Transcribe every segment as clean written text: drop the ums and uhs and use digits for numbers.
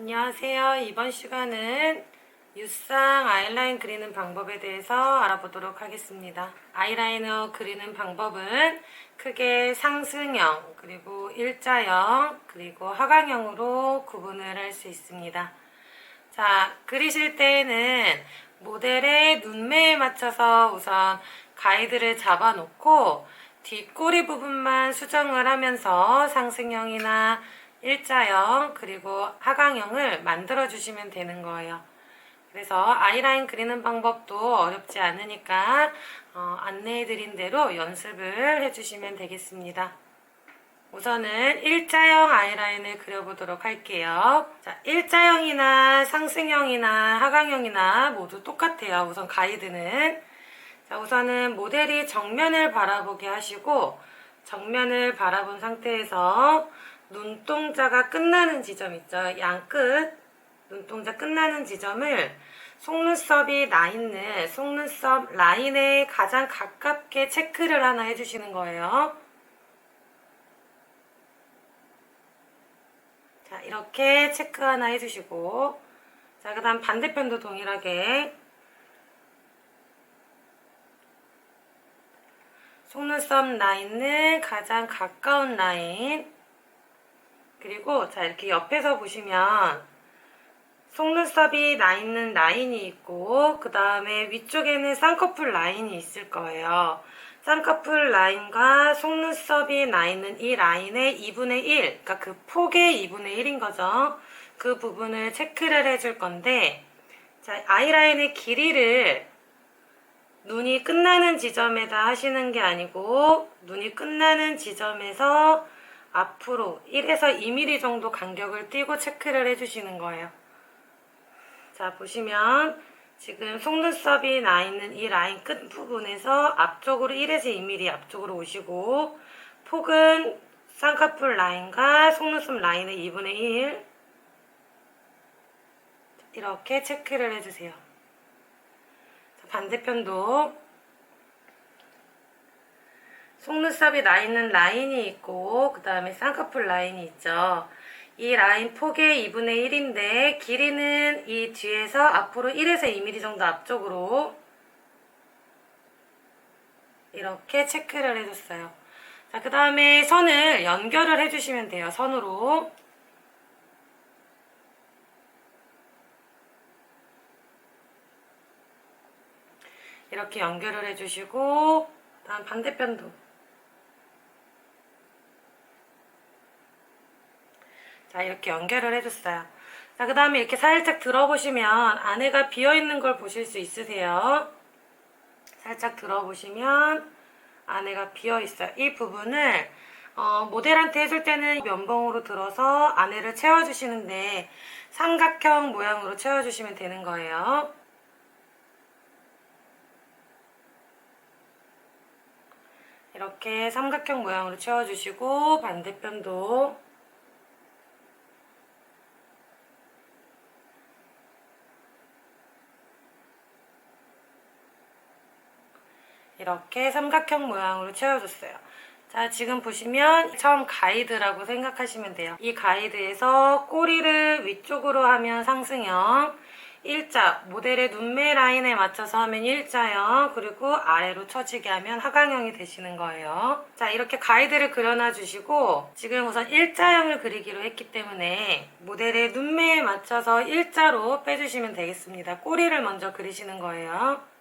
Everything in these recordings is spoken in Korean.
안녕하세요. 이번 시간은 유쌍 아이라인 그리는 방법에 대해서 알아보도록 하겠습니다. 아이라이너 그리는 방법은 크게 상승형, 그리고 일자형, 그리고 하강형으로 구분을 할 수 있습니다. 자, 그리실 때에는 모델의 눈매에 맞춰서 우선 가이드를 잡아놓고 뒷꼬리 부분만 수정을 하면서 상승형이나 일자형 그리고 하강형을 만들어 주시면 되는 거예요. 그래서 아이라인 그리는 방법도 어렵지 않으니까 안내해 드린 대로 연습을 해주시면 되겠습니다. 우선은 일자형 아이라인을 그려보도록 할게요. 자, 일자형이나 상승형이나 하강형이나 모두 똑같아요. 우선 가이드는. 자, 우선은 모델이 정면을 바라보게 하시고 정면을 바라본 상태에서 눈동자가 끝나는 지점 있죠. 양끝 눈동자 끝나는 지점을 속눈썹이 나 있는 속눈썹 라인에 가장 가깝게 체크를 하나 해주시는 거예요. 자, 이렇게 체크 하나 해주시고, 자, 그 다음 반대편도 동일하게 속눈썹 라인은 가장 가까운 라인, 그리고 자, 이렇게 옆에서 보시면 속눈썹이 나 있는 라인이 있고, 그 다음에 위쪽에는 쌍꺼풀 라인이 있을 거예요. 쌍꺼풀 라인과 속눈썹이 나 있는 이 라인의 2분의 1, 그러니까 그 폭의 2분의 1인 거죠. 그 부분을 체크를 해줄 건데, 자, 아이라인의 길이를 눈이 끝나는 지점에다 하시는 게 아니고, 눈이 끝나는 지점에서 앞으로 1에서 2mm 정도 간격을 띄고 체크를 해주시는 거예요. 자, 보시면 지금 속눈썹이 나 있는 이 라인 끝 부분에서 앞쪽으로 1에서 2mm 앞쪽으로 오시고, 폭은 쌍꺼풀 라인과 속눈썹 라인의 2분의 1 이렇게 체크를 해주세요. 자, 반대편도 속눈썹이 나 있는 라인이 있고, 그 다음에 쌍꺼풀 라인이 있죠. 이 라인 폭의 2분의 1인데 길이는 이 뒤에서 앞으로 1에서 2mm 정도 앞쪽으로 이렇게 체크를 해줬어요. 자, 그 다음에 선을 연결을 해주시면 돼요. 선으로. 이렇게 연결을 해주시고, 다음 반대편도 자, 이렇게 연결을 해줬어요. 자, 그 다음에 이렇게 살짝 들어보시면 안에가 비어있는 걸 보실 수 있으세요. 살짝 들어보시면 안에가 비어있어요. 이 부분을 모델한테 해줄 때는 면봉으로 들어서 안에를 채워주시는데 삼각형 모양으로 채워주시면 되는 거예요. 이렇게 삼각형 모양으로 채워주시고 반대편도 이렇게 삼각형 모양으로 채워줬어요. 자, 지금 보시면 처음 가이드라고 생각하시면 돼요. 이 가이드에서 꼬리를 위쪽으로 하면 상승형, 일자, 모델의 눈매 라인에 맞춰서 하면 일자형, 그리고 아래로 처지게 하면 하강형이 되시는 거예요. 자, 이렇게 가이드를 그려놔 주시고 지금 우선 일자형을 그리기로 했기 때문에 모델의 눈매에 맞춰서 일자로 빼주시면 되겠습니다. 꼬리를 먼저 그리시는 거예요.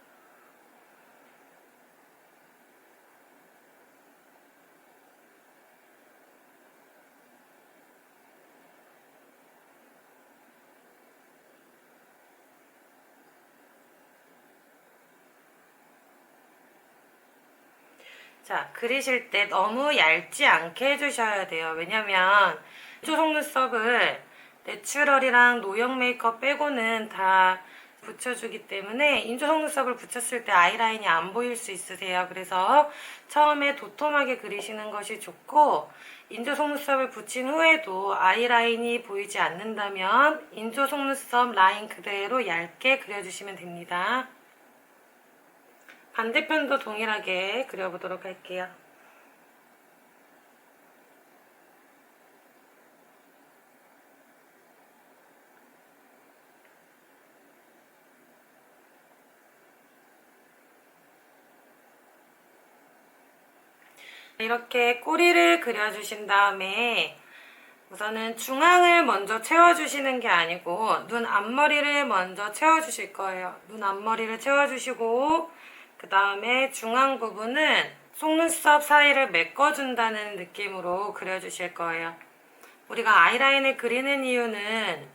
자, 그리실 때 너무 얇지 않게 해주셔야 돼요. 왜냐면 인조 속눈썹을 내추럴이랑 노형 메이크업 빼고는 다 붙여주기 때문에 인조 속눈썹을 붙였을 때 아이라인이 안 보일 수 있으세요. 그래서 처음에 도톰하게 그리시는 것이 좋고, 인조 속눈썹을 붙인 후에도 아이라인이 보이지 않는다면 인조 속눈썹 라인 그대로 얇게 그려주시면 됩니다. 반대편도 동일하게 그려보도록 할게요. 이렇게 꼬리를 그려주신 다음에 우선은 중앙을 먼저 채워주시는 게 아니고 눈 앞머리를 먼저 채워주실 거예요. 눈 앞머리를 채워주시고 그 다음에 중앙 부분은 속눈썹 사이를 메꿔준다는 느낌으로 그려주실 거예요. 우리가 아이라인을 그리는 이유는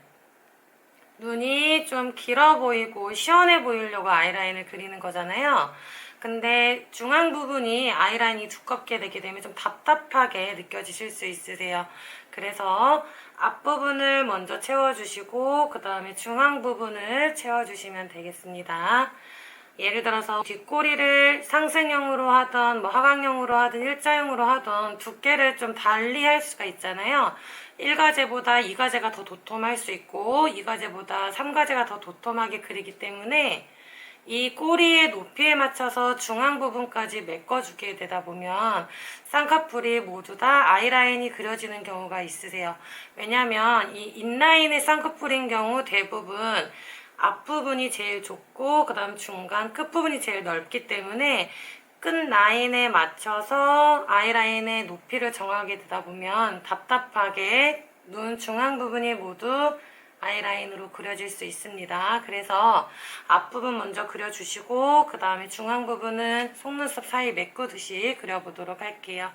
눈이 좀 길어 보이고 시원해 보이려고 아이라인을 그리는 거잖아요. 근데 중앙 부분이 아이라인이 두껍게 되게 되면 좀 답답하게 느껴지실 수 있으세요. 그래서 앞부분을 먼저 채워주시고 그 다음에 중앙 부분을 채워주시면 되겠습니다. 예를 들어서 뒷꼬리를 상승형으로 하던 뭐 하강형으로 하든 일자형으로 하던 두께를 좀 달리 할 수가 있잖아요. 1가제보다 2가제가 더 도톰할 수 있고 2가제보다 3가제가 더 도톰하게 그리기 때문에 이 꼬리의 높이에 맞춰서 중앙 부분까지 메꿔주게 되다 보면 쌍꺼풀이 모두 다 아이라인이 그려지는 경우가 있으세요. 왜냐하면 이 인라인의 쌍꺼풀인 경우 대부분 앞부분이 제일 좁고 그 다음 중간 끝부분이 제일 넓기 때문에 끝 라인에 맞춰서 아이라인의 높이를 정하게 되다 보면 답답하게 눈 중앙 부분이 모두 아이라인으로 그려질 수 있습니다. 그래서 앞부분 먼저 그려주시고 그 다음에 중앙 부분은 속눈썹 사이 메꾸듯이 그려보도록 할게요.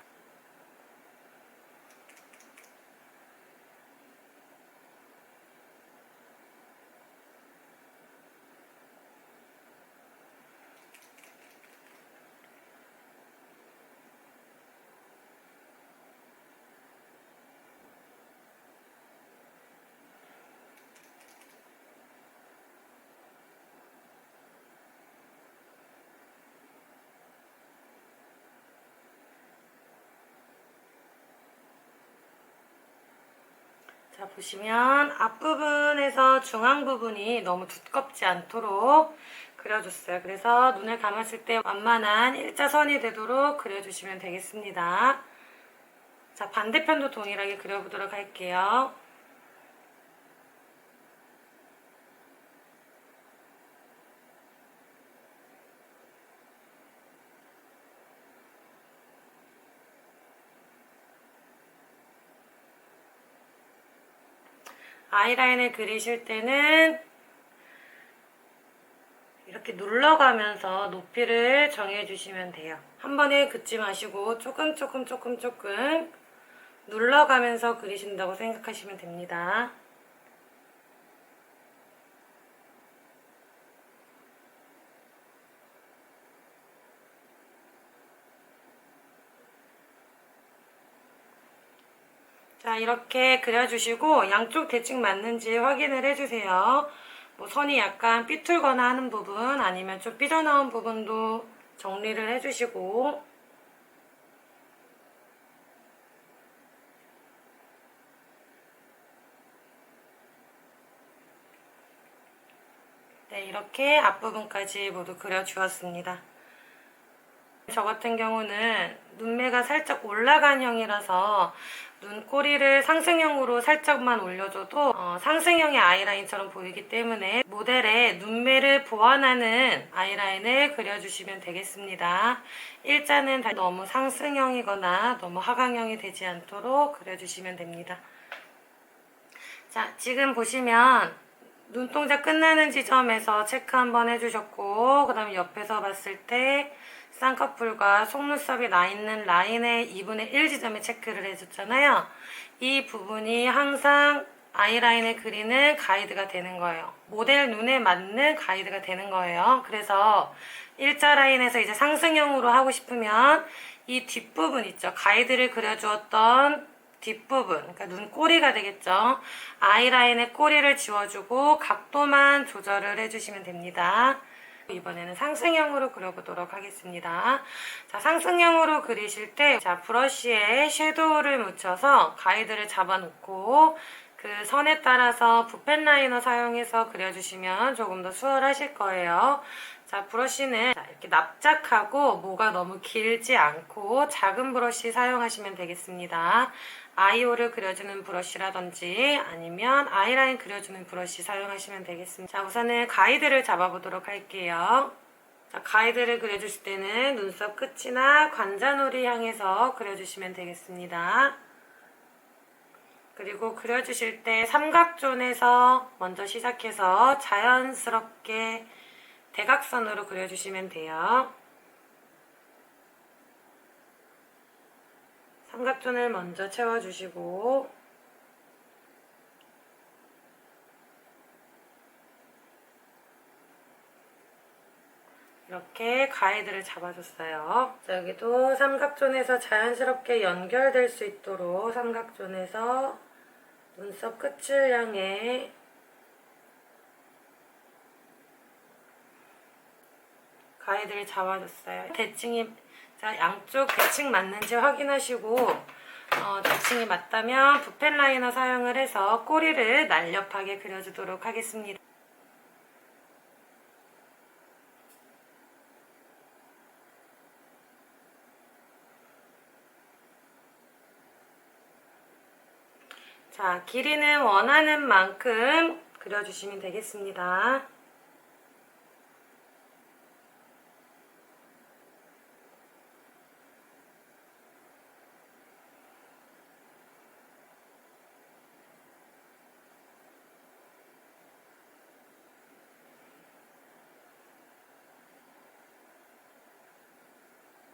자, 보시면 앞부분에서 중앙 부분이 너무 두껍지 않도록 그려줬어요. 그래서 눈을 감았을 때 완만한 일자선이 되도록 그려주시면 되겠습니다. 자, 반대편도 동일하게 그려보도록 할게요. 아이라인을 그리실 때는 이렇게 눌러가면서 높이를 정해주시면 돼요. 한 번에 긋지 마시고 조금 눌러가면서 그리신다고 생각하시면 됩니다. 자, 이렇게 그려주시고 양쪽 대칭 맞는지 확인을 해주세요. 뭐 선이 약간 삐뚤거나 하는 부분 아니면 좀 삐져나온 부분도 정리를 해주시고 네, 이렇게 앞부분까지 모두 그려주었습니다. 저 같은 경우는 눈매가 살짝 올라간 형이라서 눈꼬리를 상승형으로 살짝만 올려줘도 상승형의 아이라인처럼 보이기 때문에 모델의 눈매를 보완하는 아이라인을 그려주시면 되겠습니다. 일자는 너무 상승형이거나 너무 하강형이 되지 않도록 그려주시면 됩니다. 자, 지금 보시면 눈동자 끝나는 지점에서 체크 한번 해주셨고 그 다음에 옆에서 봤을 때 쌍꺼풀과 속눈썹이 나 있는 라인의 2분의 1 지점에 체크를 해줬잖아요. 이 부분이 항상 아이라인을 그리는 가이드가 되는 거예요. 모델 눈에 맞는 가이드가 되는 거예요. 그래서 일자 라인에서 이제 상승형으로 하고 싶으면 이 뒷부분 있죠. 가이드를 그려주었던 뒷부분, 그러니까 눈꼬리가 되겠죠. 아이라인의 꼬리를 지워주고 각도만 조절을 해주시면 됩니다. 이번에는 상승형으로 그려보도록 하겠습니다. 자, 상승형으로 그리실 때 자, 브러쉬에 섀도우를 묻혀서 가이드를 잡아놓고 그 선에 따라서 붓펜 라이너 사용해서 그려주시면 조금 더 수월하실 거예요. 자, 브러쉬는 이렇게 납작하고 모가 너무 길지 않고 작은 브러쉬 사용하시면 되겠습니다. 아이홀을 그려주는 브러쉬라든지 아니면 아이라인 그려주는 브러쉬 사용하시면 되겠습니다. 자, 우선은 가이드를 잡아보도록 할게요. 자, 가이드를 그려주실 때는 눈썹 끝이나 관자놀이 향해서 그려주시면 되겠습니다. 그리고 그려주실 때 삼각존에서 먼저 시작해서 자연스럽게 대각선으로 그려주시면 돼요. 삼각존을 먼저 채워주시고 이렇게 가이드를 잡아줬어요. 자, 여기도 삼각존에서 자연스럽게 연결될 수 있도록 삼각존에서 눈썹 끝을 향해 가이드를 잡아줬어요. 대칭이, 자, 양쪽 대칭 맞는지 확인하시고 대칭이 맞다면 붓펜 라이너 사용을 해서 꼬리를 날렵하게 그려주도록 하겠습니다. 자, 길이는 원하는 만큼 그려주시면 되겠습니다.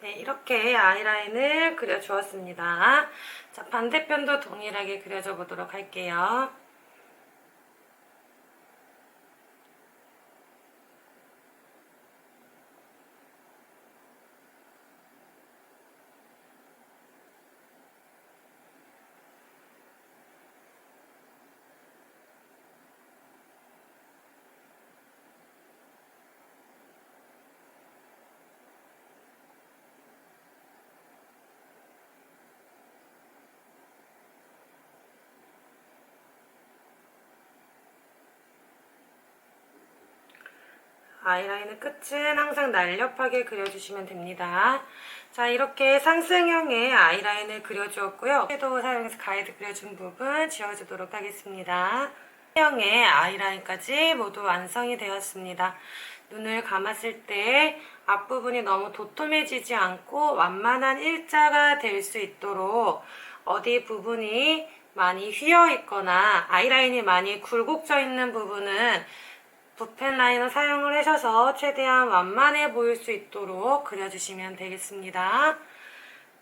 네, 이렇게 아이라인을 그려주었습니다. 자, 반대편도 동일하게 그려줘 보도록 할게요. 아이라인의 끝은 항상 날렵하게 그려주시면 됩니다. 자, 이렇게 상승형의 아이라인을 그려주었고요. 섀도우 사용해서 가이드 그려준 부분 지워주도록 하겠습니다. 형의 아이라인까지 모두 완성이 되었습니다. 눈을 감았을 때 앞부분이 너무 도톰해지지 않고 완만한 일자가 될 수 있도록 어디 부분이 많이 휘어 있거나 아이라인이 많이 굴곡져 있는 부분은 붓펜 라이너 사용을 하셔서 최대한 완만해 보일 수 있도록 그려주시면 되겠습니다.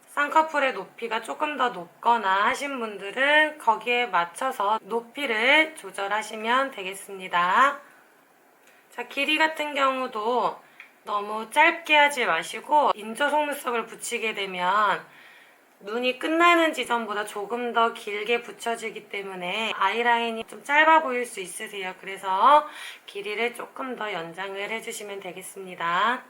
쌍꺼풀의 높이가 조금 더 높거나 하신 분들은 거기에 맞춰서 높이를 조절하시면 되겠습니다. 자, 길이 같은 경우도 너무 짧게 하지 마시고 인조 속눈썹을 붙이게 되면 눈이 끝나는 지점보다 조금 더 길게 붙여지기 때문에 아이라인이 좀 짧아 보일 수 있으세요. 그래서 길이를 조금 더 연장을 해주시면 되겠습니다.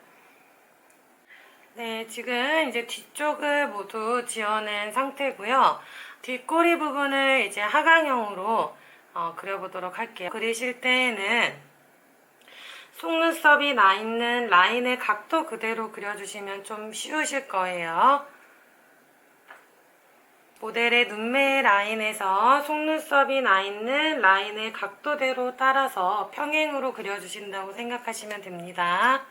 네, 지금 이제 뒤쪽을 모두 지어낸 상태고요. 뒷꼬리 부분을 이제 하강형으로 그려보도록 할게요. 그리실 때에는 속눈썹이 나 있는 라인의 각도 그대로 그려주시면 좀 쉬우실 거예요. 모델의 눈매 라인에서 속눈썹이 나 있는 라인의 각도대로 따라서 평행으로 그려주신다고 생각하시면 됩니다.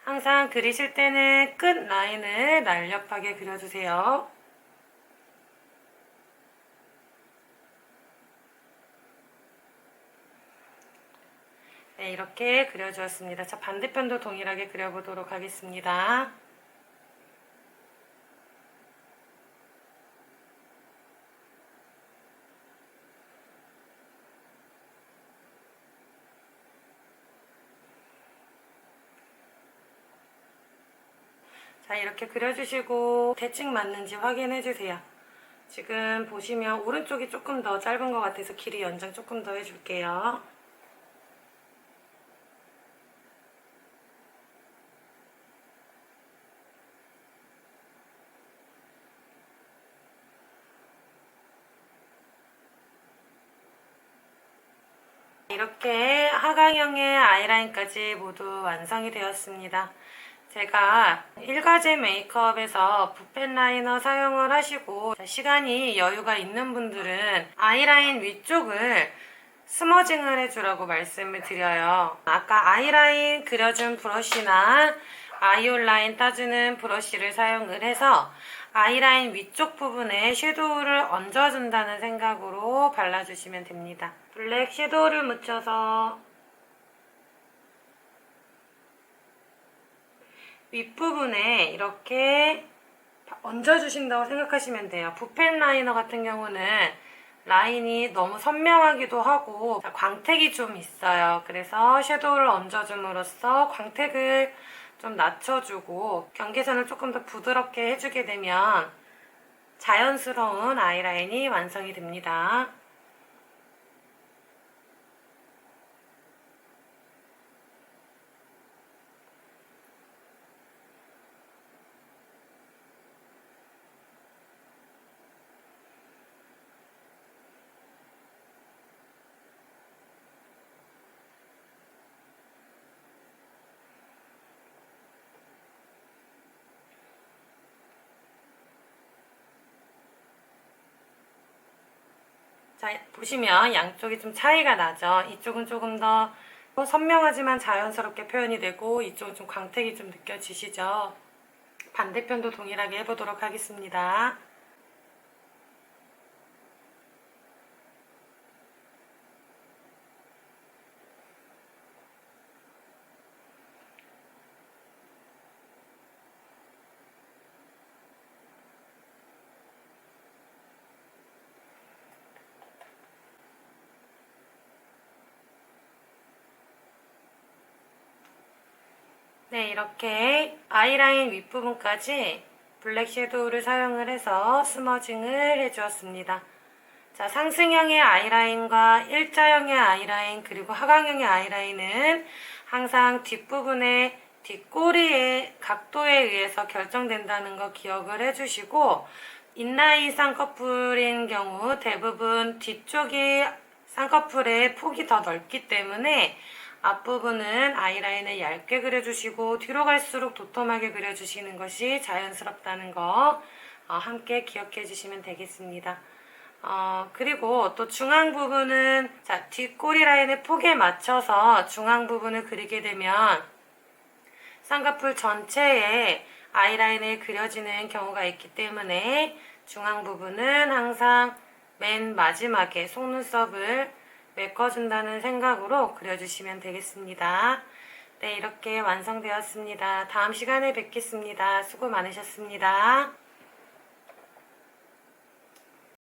항상 그리실 때는 끝 라인을 날렵하게 그려주세요. 네, 이렇게 그려주었습니다. 자, 반대편도 동일하게 그려보도록 하겠습니다. 자, 이렇게 그려주시고 대칭 맞는지 확인해주세요. 지금 보시면 오른쪽이 조금 더 짧은 것 같아서 길이 연장 조금 더 해줄게요. 이렇게 하강형의 아이라인까지 모두 완성이 되었습니다. 제가 일가제 메이크업에서 붓펜 라이너 사용을 하시고 시간이 여유가 있는 분들은 아이라인 위쪽을 스머징을 해주라고 말씀을 드려요. 아까 아이라인 그려준 브러쉬나 아이올 라인 따주는 브러쉬를 사용을 해서 아이라인 위쪽 부분에 섀도우를 얹어준다는 생각으로 발라주시면 됩니다. 블랙 섀도우를 묻혀서 윗부분에 이렇게 얹어주신다고 생각하시면 돼요. 붓펜 라이너 같은 경우는 라인이 너무 선명하기도 하고 광택이 좀 있어요. 그래서 섀도우를 얹어줌으로써 광택을 좀 낮춰주고 경계선을 조금 더 부드럽게 해주게 되면 자연스러운 아이라인이 완성이 됩니다. 자, 보시면 양쪽이 좀 차이가 나죠. 이쪽은 조금 더 선명하지만 자연스럽게 표현이 되고 이쪽은 좀 광택이 좀 느껴지시죠. 반대편도 동일하게 해보도록 하겠습니다. 네, 이렇게 아이라인 윗부분까지 블랙 섀도우를 사용을 해서 스머징을 해주었습니다. 자, 상승형의 아이라인과 일자형의 아이라인 그리고 하강형의 아이라인은 항상 뒷부분의 뒷꼬리의 각도에 의해서 결정된다는 거 기억을 해주시고 인라인 쌍꺼풀인 경우 대부분 뒤쪽이 쌍꺼풀의 폭이 더 넓기 때문에 앞부분은 아이라인을 얇게 그려주시고 뒤로 갈수록 도톰하게 그려주시는 것이 자연스럽다는 거 함께 기억해 주시면 되겠습니다. 그리고 또 중앙 부분은 자, 뒷꼬리 라인의 폭에 맞춰서 중앙 부분을 그리게 되면 쌍꺼풀 전체에 아이라인을 그려지는 경우가 있기 때문에 중앙 부분은 항상 맨 마지막에 속눈썹을 메꿔준다는 생각으로 그려주시면 되겠습니다. 네, 이렇게 완성되었습니다. 다음 시간에 뵙겠습니다. 수고 많으셨습니다.